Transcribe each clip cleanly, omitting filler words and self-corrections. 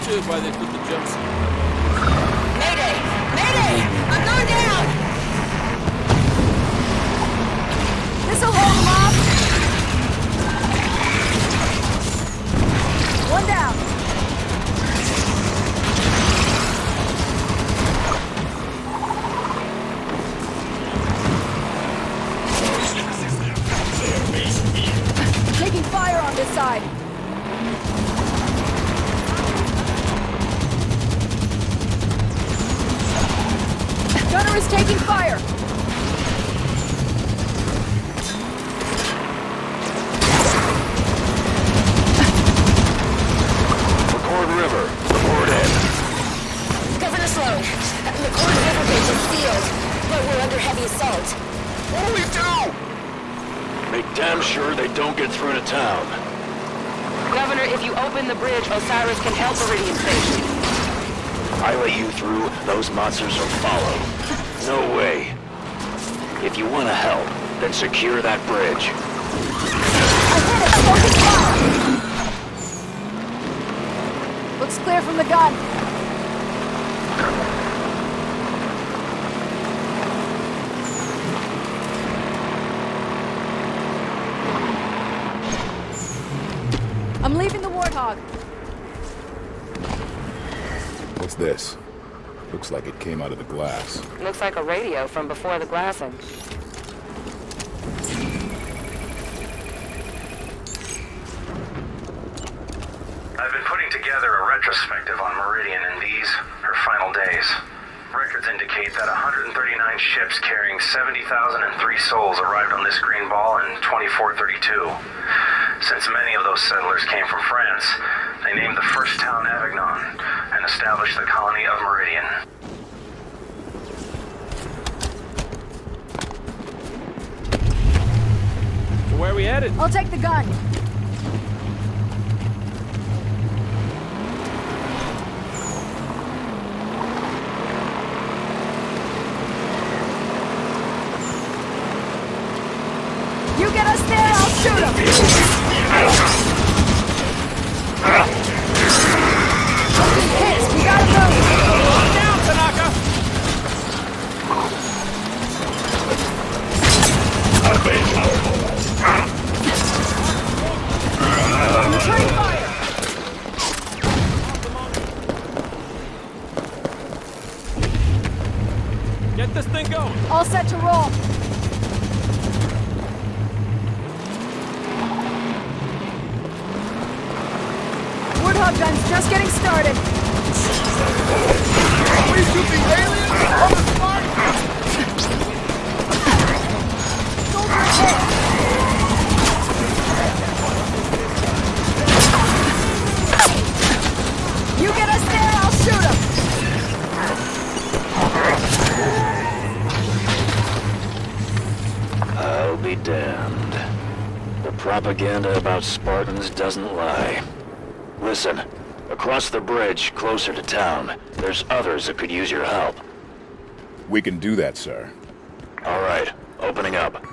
understood why they put the jumpsuit. Mayday! Mayday! I'm going down! This'll hold them off! One down. Taking fire on this side. Gunner is taking fire. McCord River, report in. Governor Sloan, the Cord River Bridge is sealed, but we're under heavy assault. What do we do? Make damn sure they don't get through to town. Governor, if you open the bridge, Osiris can help Meridian Station. I let you through, those monsters will follow. No way. If you want to help, then secure that bridge. I hit it! Focus fire! Looks clear from the gun. I'm leaving the Warthog. What's this? Looks like it came out of the glass. Looks like a radio from before the glassing. I've been putting together a retrospective on Meridian in these, her final days. Records indicate that 139 ships carrying 70,003 souls arrived on this green ball in 2432. Since many of those settlers came from France, they named the first town Avignon and established the colony of Meridian. So where are we headed? I'll take the gun. You get us there, I'll shoot him! Pissed, we gotta move! Down, Tanaka! Returning fire! Get this thing going! All set to roll. Warthog guns just getting started. We shooting aliens on the spot? Soldier hit! You get us there, I'll shoot him! I'll be damned. The propaganda about Spartans doesn't lie. Listen, across the bridge, closer to town, there's others that could use your help. We can do that, sir. All right, opening up.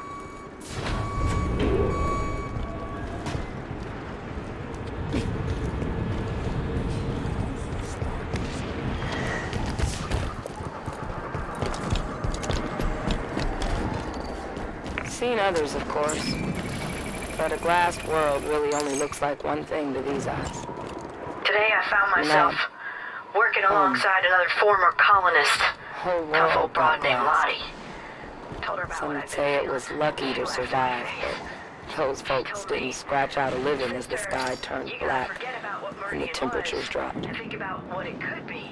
Seen others, of course. But a glassed world really only looks like one thing to these eyes. Today I found myself working alongside another former colonist. Whole world Tough old broad named glass. Lottie. Told her about what Some I'd say been it was feeling. lucky to She survive, laughed but those folks didn't scratch out a living as the sky turned You gotta black forget about what and the Meridian temperatures was dropped. and think about what it could be.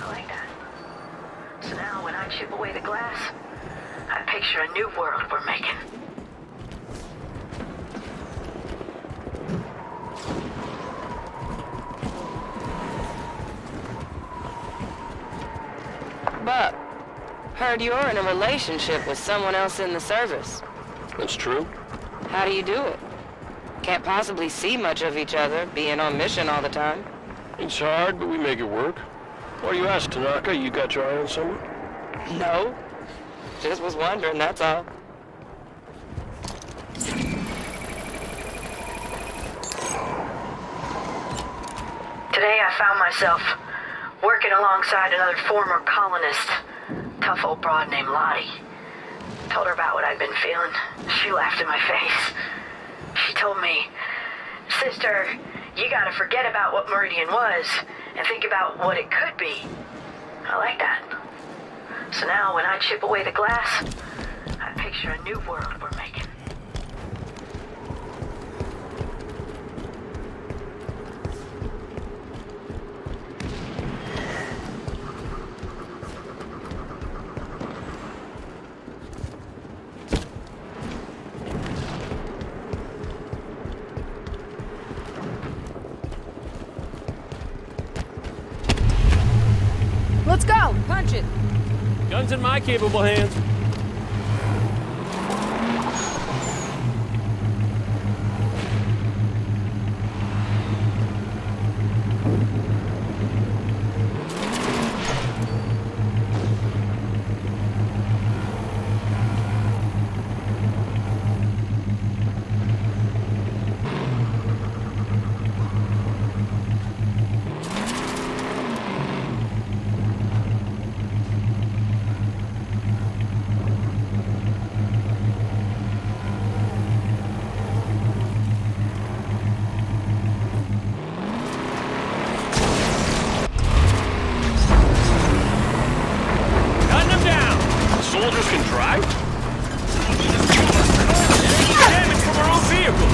I like that. So now when I chip away the glass, I picture a new world we're making. Buck, heard you're in a relationship with someone else in the service. That's true. How do you do it? Can't possibly see much of each other, being on mission all the time. It's hard, but we make it work. Why do you ask, Tanaka? You got your eye on someone? No. Just was wondering, that's all. Today I found myself working alongside another former colonist, tough old broad named Lottie. Told her about what I'd been feeling. She laughed in my face. She told me, "Sister, you gotta forget about what Meridian was and think about what it could be." I like that. So now when I chip away the glass, I picture a new world we're making. Let's go! Punch it! Guns in my capable hands. Soldiers can drive? Damage from our own vehicle.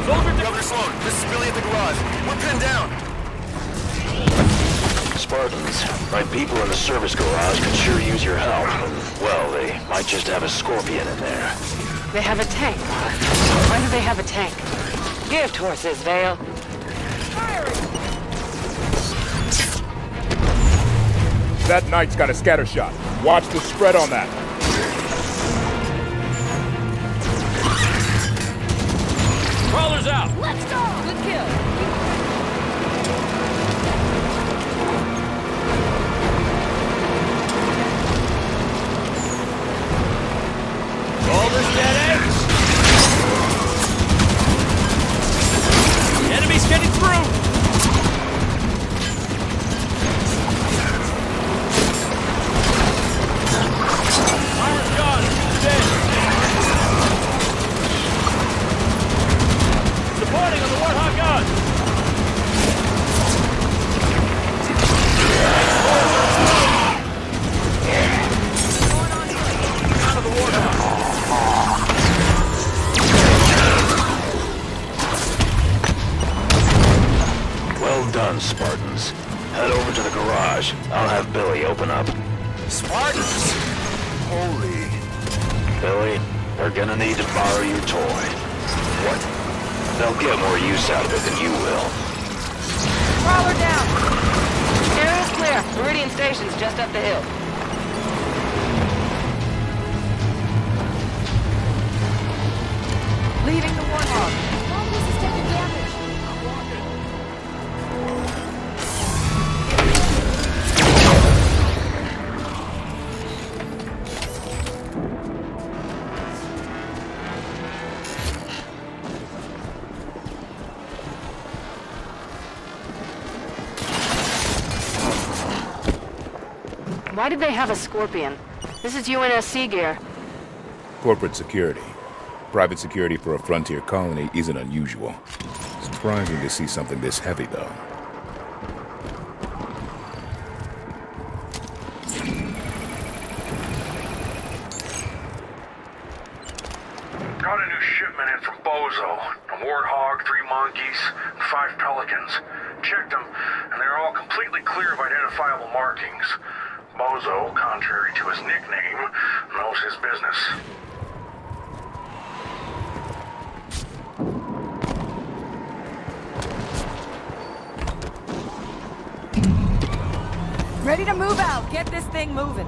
Soldier Governor Sloan, this is Billy at the garage. We're pinned down. Spartans, my people in the service garage could sure use your help. And, well, they might just have a scorpion in there. They have a tank. Why do they have a tank? Gift horses, Vale. That knight's got a scatter shot. Watch the spread on that. crawlers out. Let's go! Good kill. Soldier steady. Enemies getting through. Armor's gone. Dead. Supporting on the Warthog gun. Out of the Warthog. Well done, Spartans. Head over to the garage. I'll have Billy open up. Spartans? Holy... Billy, they're gonna need to borrow your toy. What? They'll get more use out of it than you will. Crawler down! Area's clear. Meridian Station's just up the hill. Leaving the Warthog. Mongoose is taking damage. Why did they have a Scorpion? This is UNSC gear. Corporate security. Private security for a frontier colony isn't unusual. Surprising to see something this heavy, though. Got a new shipment in from Bozo. A Warthog, 3 monkeys, and 5 pelicans. Checked them, and they're all completely clear of identifiable markings. Bozo, contrary to his nickname, knows his business. Ready to move out. Get this thing moving.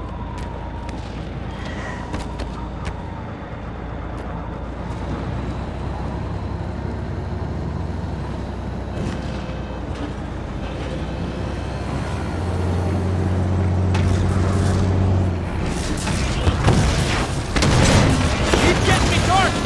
Keep getting me, Gordon.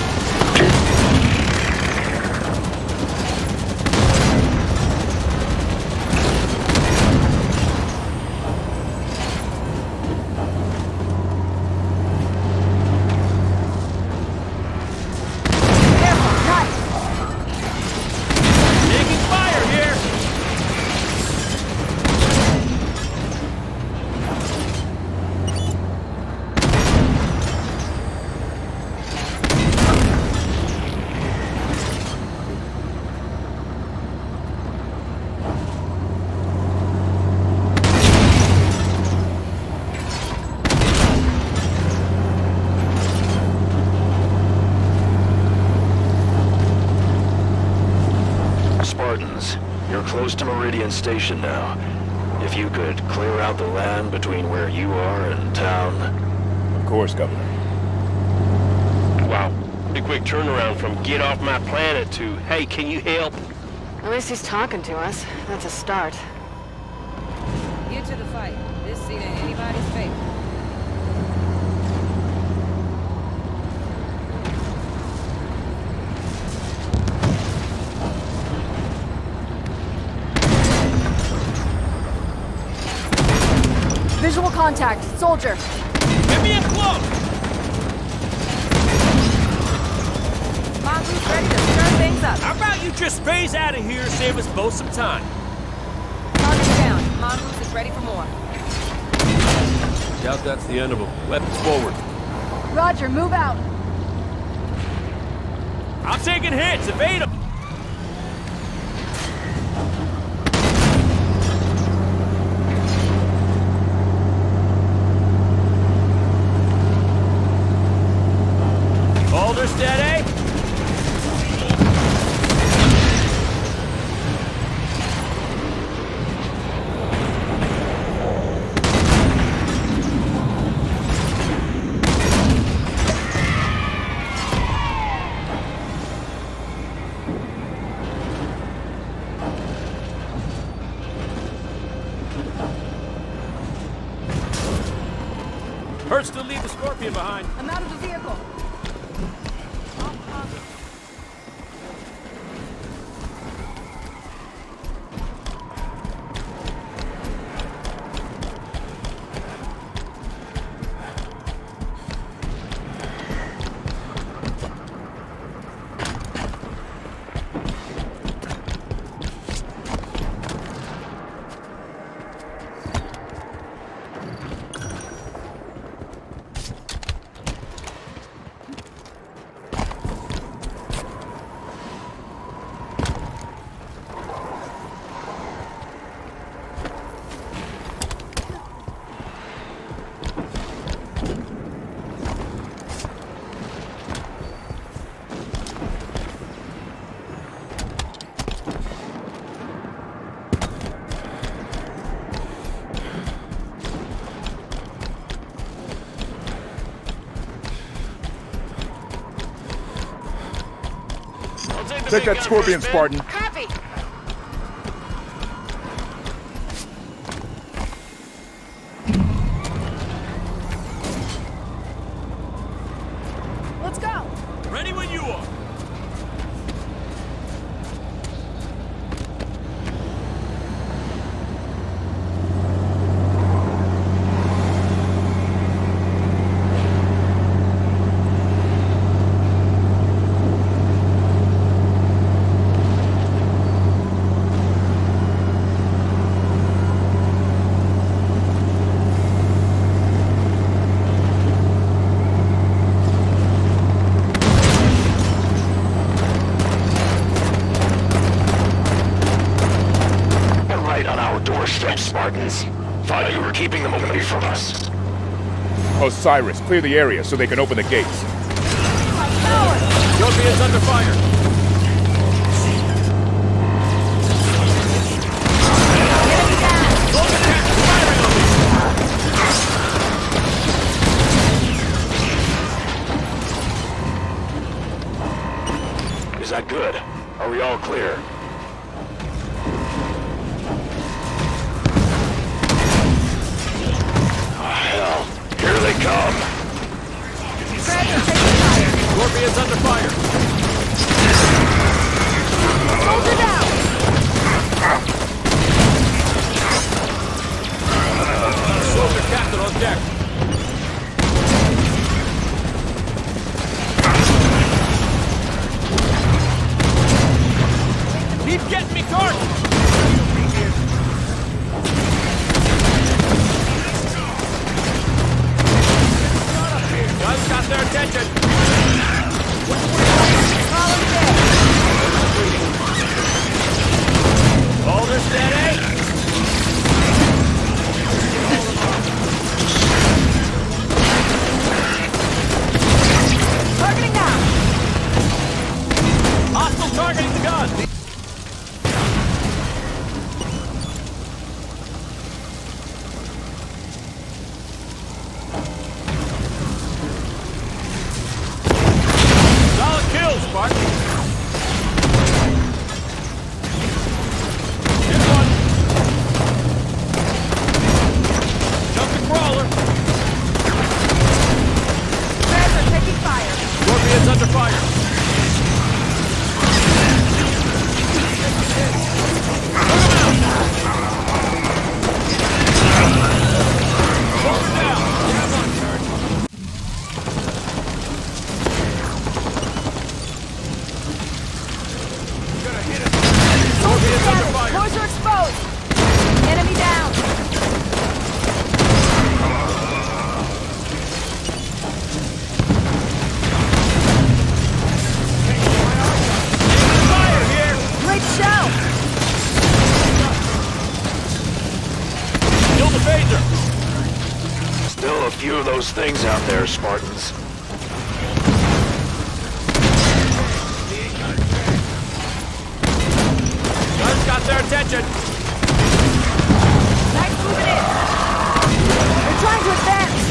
Spartans. You're close to Meridian Station now. If you could clear out the land between where you are and town. Of course, Governor. Wow. Pretty quick turnaround from get off my planet to, hey, can you help? At least he's talking to us. That's a start. Get to the fight. This seat ain't anybody's favorite. Visual contact. Soldier. Get me in close! Mongoose ready to stir things up. How about you just phase out of here, save us both some time? Target down. Mongoose is ready for more. Doubt that's the end of them. Weapons forward. Roger, move out. I'm taking hits. Evade them. Hold her steady. Hurts to leave the Scorpion behind. I'm out of the vehicle. Take that Scorpion, Spartan. Copy! Let's go. Ready when you are. Spartans. Thought you were keeping them away from us. Osiris, clear the area so they can open the gates. Scorpion's under fire. Is that good? Are we all clear? Hell, here they come! Scorpion's under fire! Hold it down! Soldier captain on deck! Keep getting me, Cart! Guns got their attention! Hold her steady! Targeting now! Hostile targeting the gun! of those things out there, Spartans. Guards got their attention. Knights moving in. They're trying to advance.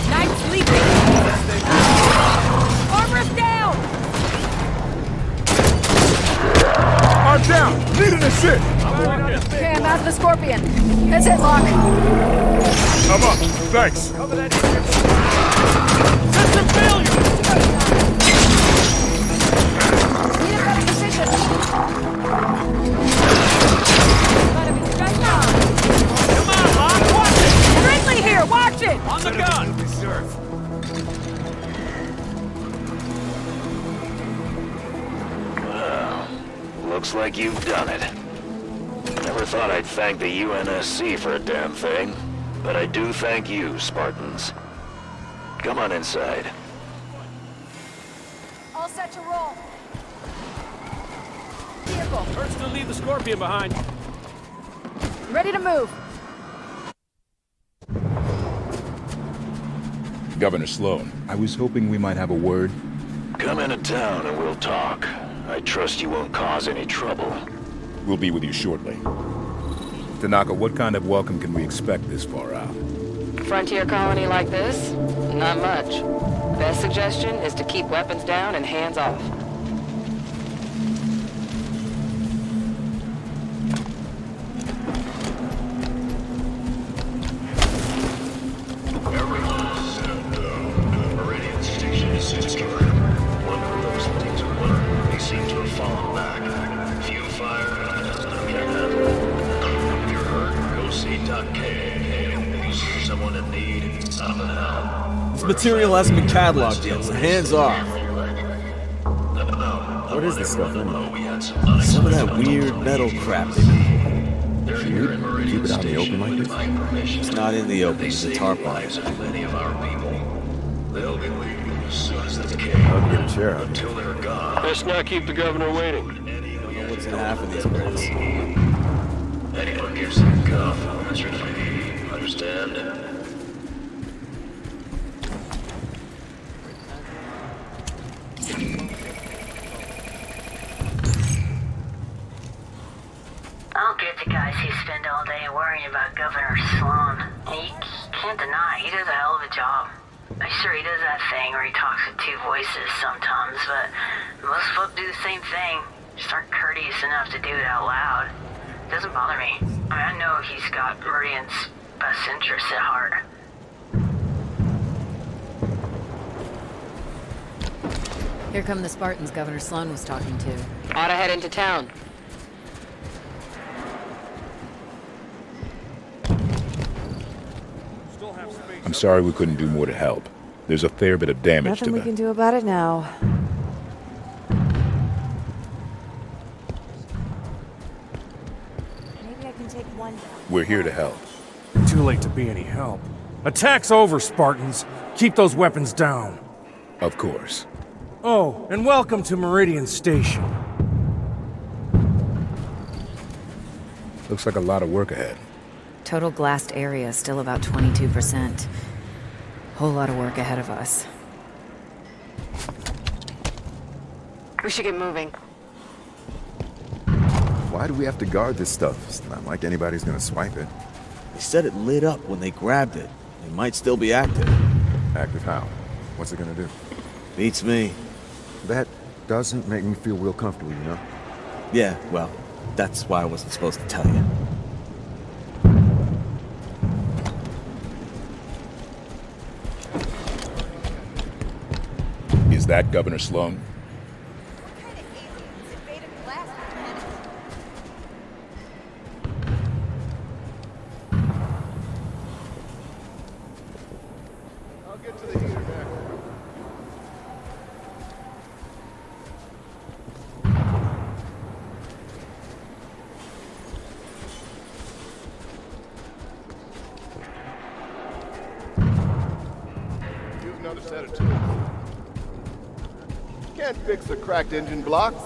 Knights leaping. Armor's down. Arm down! Need an assist! Okay, I'm out of the Scorpion. That's it, Locke. I'm up. Thanks. System failure. Need a better position. Gotta be stressed out. Come on, Locke, watch it. Friendly here, watch it. On the gun. Looks like you've done it. Never thought I'd thank the UNSC for a damn thing, but I do thank you, Spartans. Come on inside. All set to roll. Vehicle, Hurts to leave the Scorpion behind. ready to move. Governor Sloan, I was hoping we might have a word. Come into town and we'll talk. I trust you won't cause any trouble. We'll be with you shortly. Tanaka, what kind of welcome can we expect this far out? Frontier colony like this? Not much. Best suggestion is to keep weapons down and hands off. Meridian station is secure. One of those things were learned. They seem to have fallen back. Few fire. Can't handle it. If you're hurt, go see Doc K. If you see someone in need, I'm in hell. This material hasn't been cataloged yet, so hands off. What is this stuff anyway? Some of that weird metal crap they make. Should we keep it out in the open like this? It's not in the open, it's a tarp on it. Many of our people. They'll be leaving as soon as they can. I'll get a chair out. Until they're gone. Let's not keep the governor waiting. I don't know what's in half of these bits. Anyone gives him guff, that's your fee. Understand? I don't get the guys who spend all day worrying about Governor Sloan. You can't deny he does a hell of a job. I'm sure he does that thing where he talks with two voices sometimes, but most folk do the same thing. Just aren't courteous enough to do it out loud. It doesn't bother me. I know he's got Meridian's best interests at heart. Here come the Spartans Governor Sloan was talking to. Ought to head into town. I'm sorry we couldn't do more to help. There's a fair bit of damage Nothing to we can do about it now. Maybe I can take one down. We're here to help. Too late to be any help. Attack's over, Spartans. Keep those weapons down. Of course. Oh, and welcome to Meridian Station. Looks like a lot of work ahead. Total glassed area still about 22%. Whole lot of work ahead of us. We should get moving. Why do we have to guard this stuff? It's not like anybody's gonna swipe it. They said it lit up when they grabbed it. It might still be active. Active how? What's it gonna do? Beats me. That doesn't make me feel real comfortable, you know? Yeah, well, that's why I wasn't supposed to tell you. Is that Governor Sloan? Can't fix the cracked engine blocks.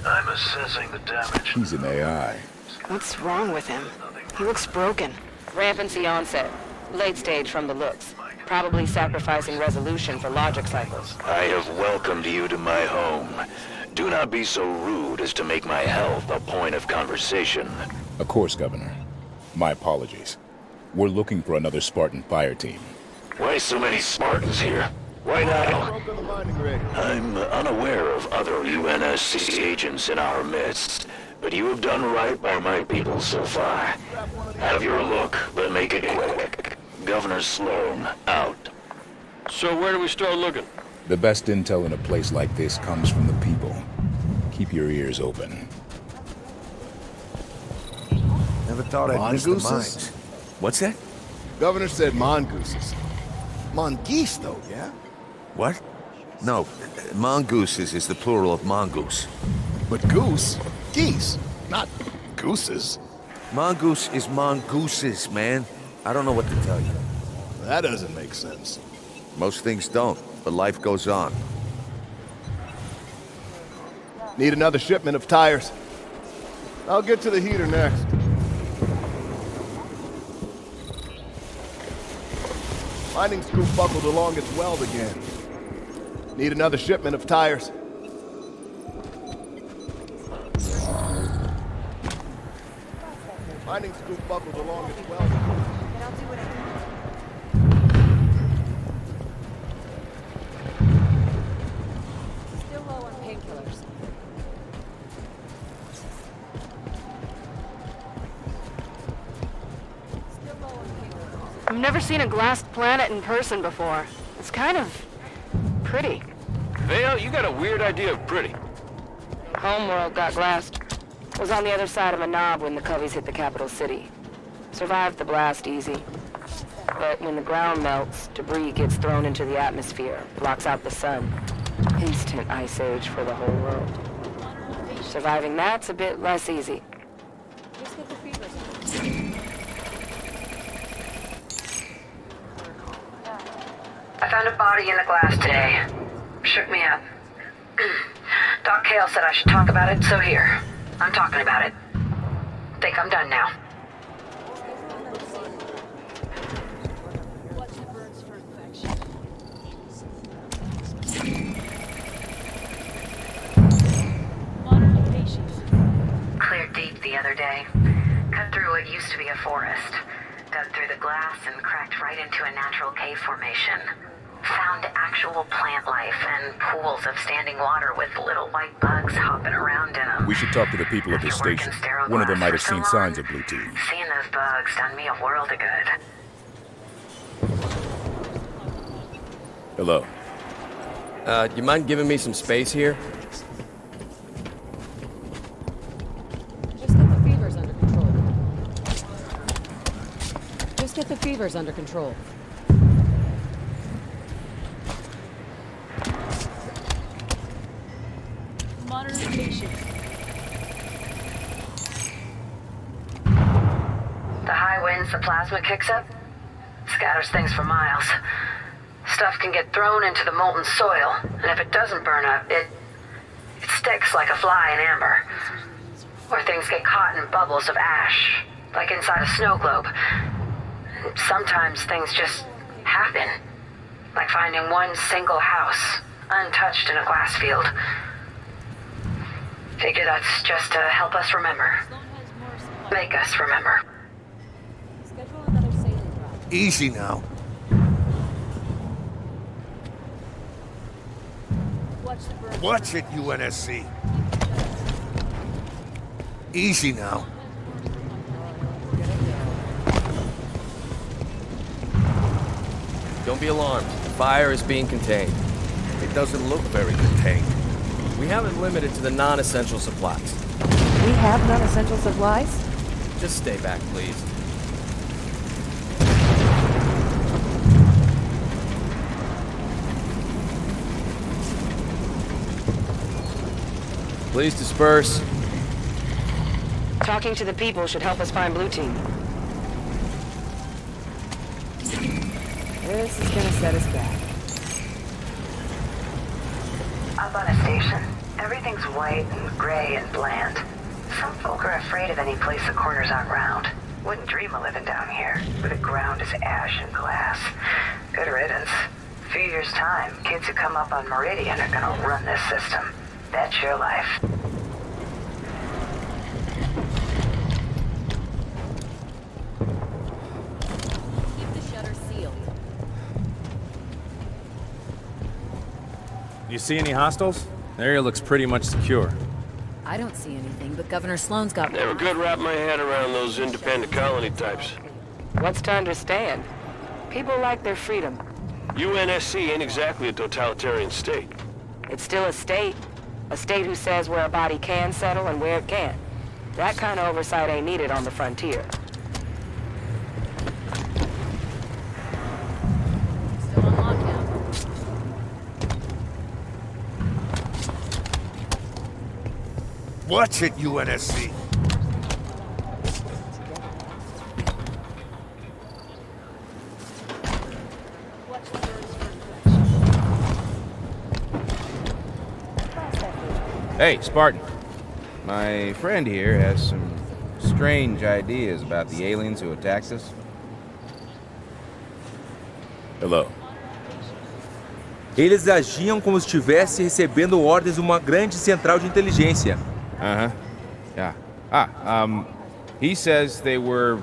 I'm assessing the damage. He's an AI. What's wrong with him? He looks broken. Rampancy onset. Late stage from the looks. Probably sacrificing resolution for logic cycles. I have welcomed you to my home. Do not be so rude as to make my health a point of conversation. Of course, Governor. My apologies. We're looking for another Spartan fire team. Why so many Spartans here? Why now? I'm unaware of other UNSC agents in our midst, but you have done right by my people so far. Have your look, but make it quick. Governor Sloan, out. So where do we start looking? The best intel in a place like this comes from the people. Keep your ears open. Never thought I'd miss the Mongooses? mines. What's that? Governor said mongooses. Mongoose, though, yeah? What? No, mongooses is the plural of mongoose. But goose? Geese, not gooses. Mongoose is mongooses, man. I don't know what to tell you. That doesn't make sense. Most things don't, but life goes on. Need another shipment of tires. I'll get to the heater next. Mining scoop buckled along its weld again. Need another shipment of tires. Mining scoop buckled along its weld again. Still low on painkillers. I've never seen a glassed planet in person before. It's kind of pretty. Vale, you got a weird idea of pretty. Homeworld got glassed. Was on the other side of a knob when the Coveys hit the capital city. Survived the blast easy. But when the ground melts, debris gets thrown into the atmosphere, blocks out the sun. Instant ice age for the whole world. Surviving that's a bit less easy. Just get the fevers. I found a body in the glass today. Shook me up. Doc Hale said I should talk about it, so here. I'm talking about it. Think I'm done now. Watch the burns for infection. Monitor the patient. Cleared deep the other day. Cut through what used to be a forest. Dug through the glass and cracked right into a natural cave formation. Found actual plant life and pools of standing water with little white bugs hopping around in them. We should talk to the people of this station. One of them might have seen signs of Blue Team. Seeing those bugs done me a world of good. Hello. You mind giving me some space here? Just get the fevers under control. Just get the fevers under control. Monitor the patient. The high winds the plasma kicks up scatters things for miles. Stuff can get thrown into the molten soil, and if it doesn't burn up, it sticks like a fly in amber. Or things get caught in bubbles of ash, like inside a snow globe. Sometimes things just happen, like finding one single house untouched in a glass field. Figure that's just to help us remember. Make us remember. Schedule another sailing route. Easy now. Watch the burns. Watch it, UNSC. Easy now. Don't be alarmed. The fire is being contained. It doesn't look very contained. We have it limited to the non-essential supplies. We have non-essential supplies? Just stay back, please. Please disperse. Talking to the people should help us find Blue Team. This is gonna set us back. Up on a station, everything's white and gray and bland. Some folk are afraid of any place the corners aren't round. Wouldn't dream of living down here, where the ground is ash and glass. Good riddance. Few years' time, kids who come up on Meridian are gonna run this system. That's your life. Keep the shutter sealed. You see any hostiles? The area looks pretty much secure. I don't see anything, but Governor Sloan's got... Never could wrap my head around those independent colony types. What's to understand? People like their freedom. UNSC ain't exactly a totalitarian state. It's still a state. A state who says where a body can settle and where it can't. That kind of oversight ain't needed on the frontier. Still on lockdown. Watch it, UNSC. Hey, Spartan. My friend here has some strange ideas about the aliens who attacked us. Hello. Eles agiam como se estivesse recebendo ordens de uma grande central de inteligência. Yeah. He says they were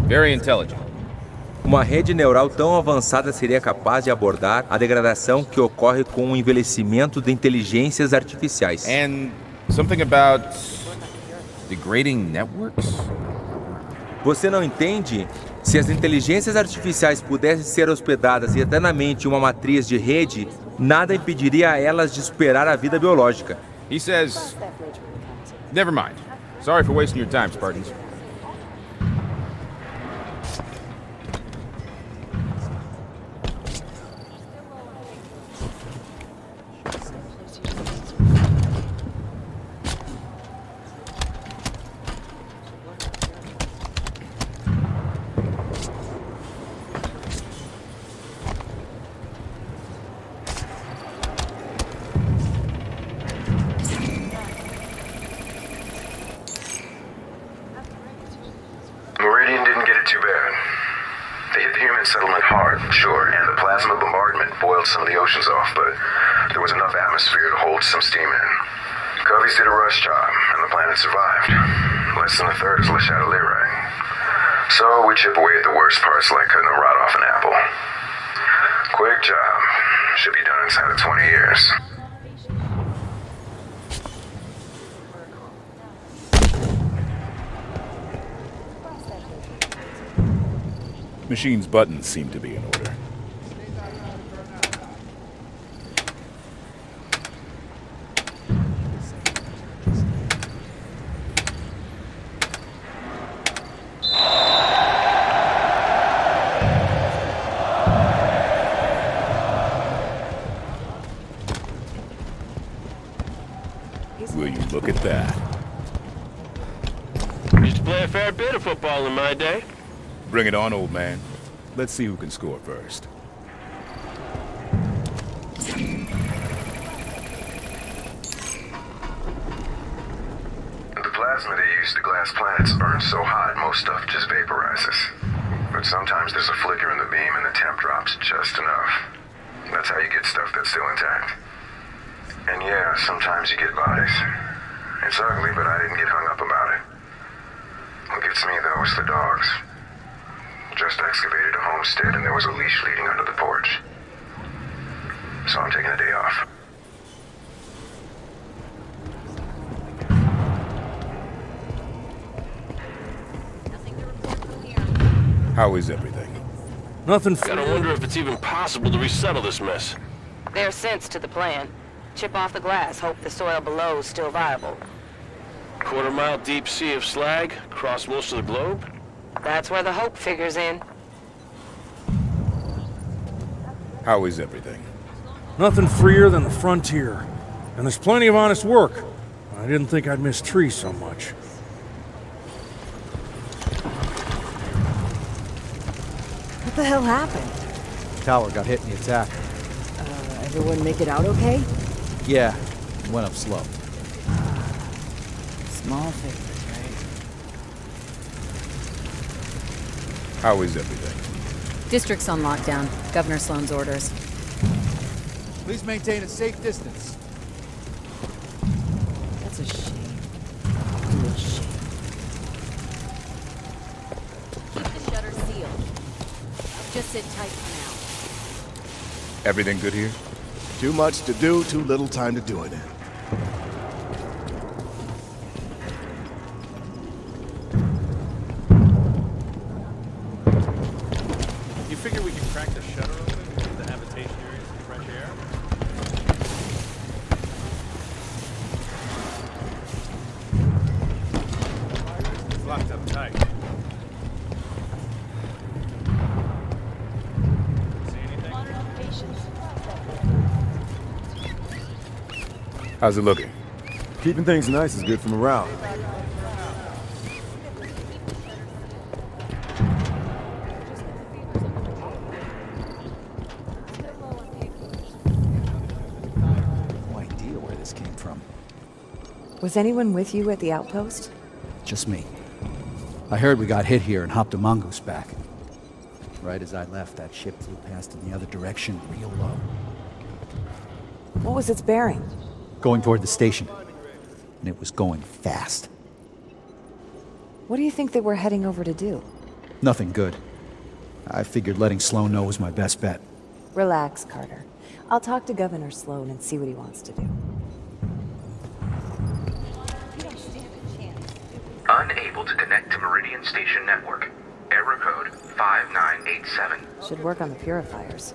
very intelligent. Uma rede neural tão avançada seria capaz de abordar a degradação que ocorre com o envelhecimento de inteligências artificiais. And something about degrading networks? Você não entende? Se as inteligências artificiais pudessem ser hospedadas eternamente em uma matriz de rede, nada impediria a elas de superar a vida biológica. He says... Never mind. Sorry for wasting your time, Spartans. Meridian didn't get it too bad. They hit the human settlement hard, sure, and the plasma bombardment boiled some of the oceans off, but there was enough atmosphere to hold some steam in. Coveys did a rush job, and the planet survived. Less than a third is Le Chatelier, right? So we chip away at the worst parts like cutting a rod off an apple. Quick job. Should be done inside of 20 years. Machine's buttons seem to be in order. Will you look at that? Used to play a fair bit of football in my day. Bring it on, old man. Let's see who can score first. The plasma they use to glass planets burns so hot, most stuff just vaporizes. But sometimes there's a flicker in the beam and the temp drops just enough. That's how you get stuff that's still intact. And yeah, sometimes you get bodies. It's ugly, but I didn't get hung up about it. What gets me, though, is the dogs. Just excavated a homestead and there was a leash leading under the porch. So I'm taking a day off. How is everything? Nothing. Gotta wonder if it's even possible to resettle this mess. There's sense to the plan. Chip off the glass, hope the soil below is still viable. Quarter-mile deep sea of slag, across most of the globe? That's where the hope figures in. How is everything? Nothing freer than the frontier. And there's plenty of honest work. I didn't think I'd miss trees so much. What the hell happened? Tower got hit in the attack. Everyone make it out okay? Yeah, went up slow. Small favors, right? How is everything? District's on lockdown. Governor Sloan's orders. Please maintain a safe distance. That's a shame. Real shame. Keep the shutter sealed. Just sit tight for Everything good here? Too much to do, too little time to do it in. You figure we can crack the shutter open and get the habitation areas some fresh air? It's locked up tight. See anything? How's it looking? Keeping things nice is good for morale. No idea where this came from. Was anyone with you at the outpost? Just me. I heard we got hit here and hopped a mongoose back. Right as I left, that ship flew past in the other direction, real low. What was its bearing? Going toward the station. And it was going fast. What do you think they were heading over to do? Nothing good. I figured letting Sloan know was my best bet. Relax, Carter. I'll talk to Governor Sloan and see what he wants to do. Unable to connect to Meridian Station Network. Error code 5987. Should work on the purifiers.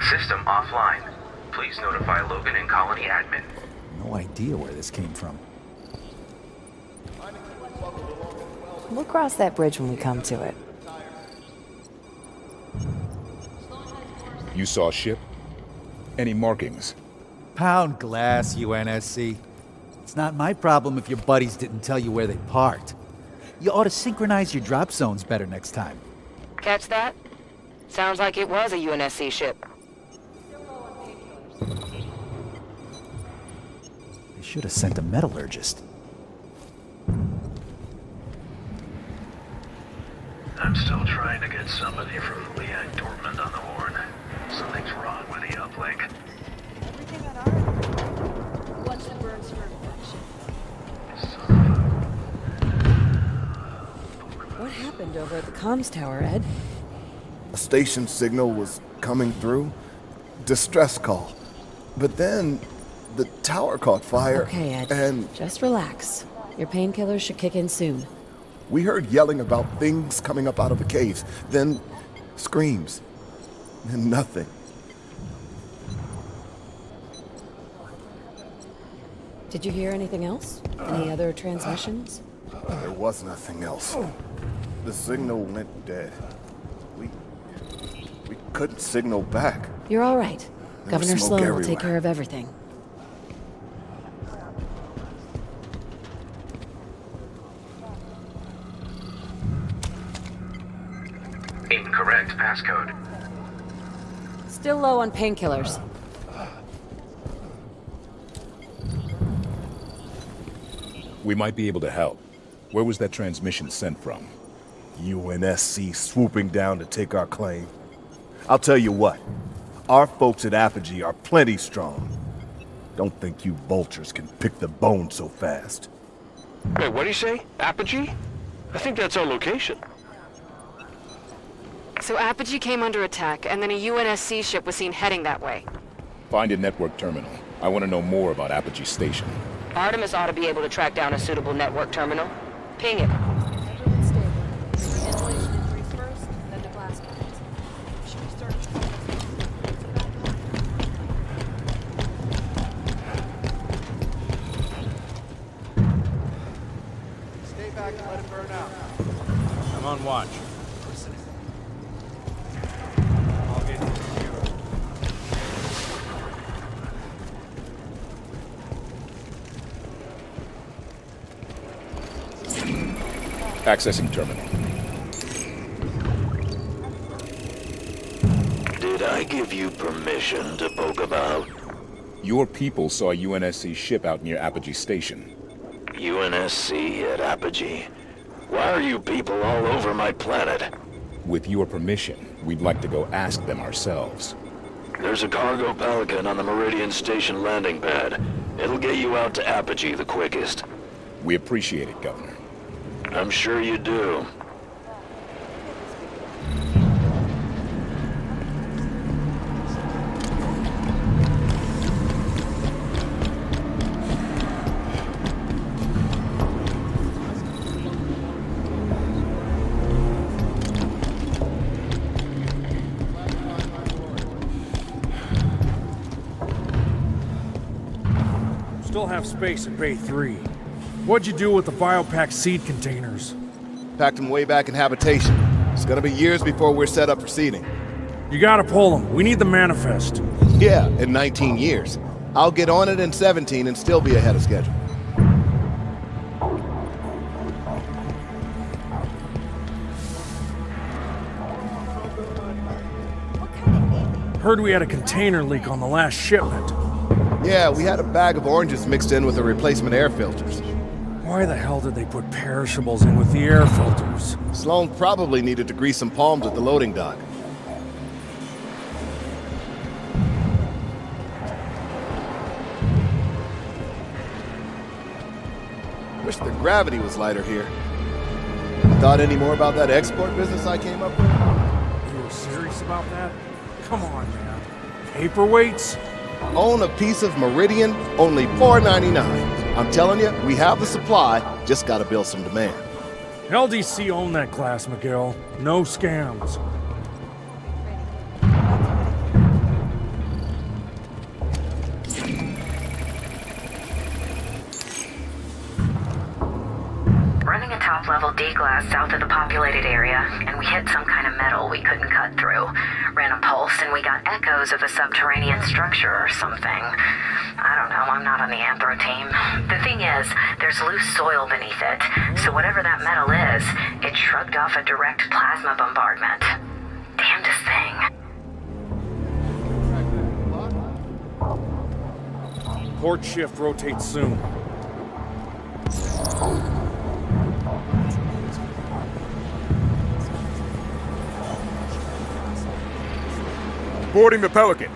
System offline. Please notify Logan and Colony Admin. No idea where this came from. We'll cross that bridge when we come to it. You saw a ship? Any markings? Pound glass, UNSC. It's not my problem if your buddies didn't tell you where they parked. You ought to synchronize your drop zones better next time. Catch that? Sounds like it was a UNSC ship. They should have sent a metallurgist. I'm still trying to get somebody from Leon Dortmund on the horn. Something's wrong with the uplink. Everything on our end. Watch the burns for infection. What happened over at the comms tower, Ed? A station signal was coming through. Distress call. But then the tower caught fire. Okay, Ed. And just relax. Your painkillers should kick in soon. we heard yelling about things coming up out of the caves. Then screams. Then nothing. Did you hear anything else? Any other transmissions? There was nothing else. The signal went dead. We couldn't signal back. You're all right. There was Governor smoke Sloan will take everywhere. care of everything. Incorrect passcode. Still low on painkillers. We might be able to help. Where was that transmission sent from? UNSC swooping down to take our claim. I'll tell you what. Our folks at Apogee are plenty strong. Don't think you vultures can pick the bone so fast. Wait, what do you say? Apogee? I think that's our location. So Apogee came under attack, and then a UNSC ship was seen heading that way. Find a network terminal. I want to know more about Apogee Station. Artemis ought to be able to track down a suitable network terminal. Ping it. Everyone's stable. Ventilation increase first, then the blast cannons. Should we start? Stay back and let it burn out. I'm on watch. I'll get to you. Accessing terminal. Did I give you permission to poke about? Your people saw a UNSC ship out near Apogee Station. UNSC at Apogee? Why are you people all over my planet? With your permission, we'd like to go ask them ourselves. There's a cargo Pelican on the Meridian Station landing pad. It'll get you out to Apogee the quickest. We appreciate it, Governor. I'm sure you do. Still have space at Bay 3. What'd you do with the biopack seed containers? Packed them way back in habitation. It's gonna be years before we're set up for seeding. You gotta pull them. We need the manifest. Yeah, in 19 years. I'll get on it in 17 and still be ahead of schedule. Heard we had a container leak on the last shipment. Yeah, we had a bag of oranges mixed in with the replacement air filters. Why the hell did they put perishables in with the air filters? Sloan probably needed to grease some palms at the loading dock. Wish the gravity was lighter here. Thought any more about that export business I came up with? You were serious about that? Come on, man. Paperweights? Own a piece of Meridian, only $4.99. I'm telling you, we have the supply, just gotta build some demand. LDC owned that class, Miguel. No scams. Running a top-level D-glass south of the populated area, and we hit some kind of metal we couldn't cut through. Ran a pulse, and we got echoes of a subterranean structure or something. I don't know, I'm not on the anthro team. The thing is, there's loose soil beneath it, so whatever that metal is, it shrugged off a direct plasma bombardment. Damnedest thing. Port shift rotates soon. Boarding the Pelican.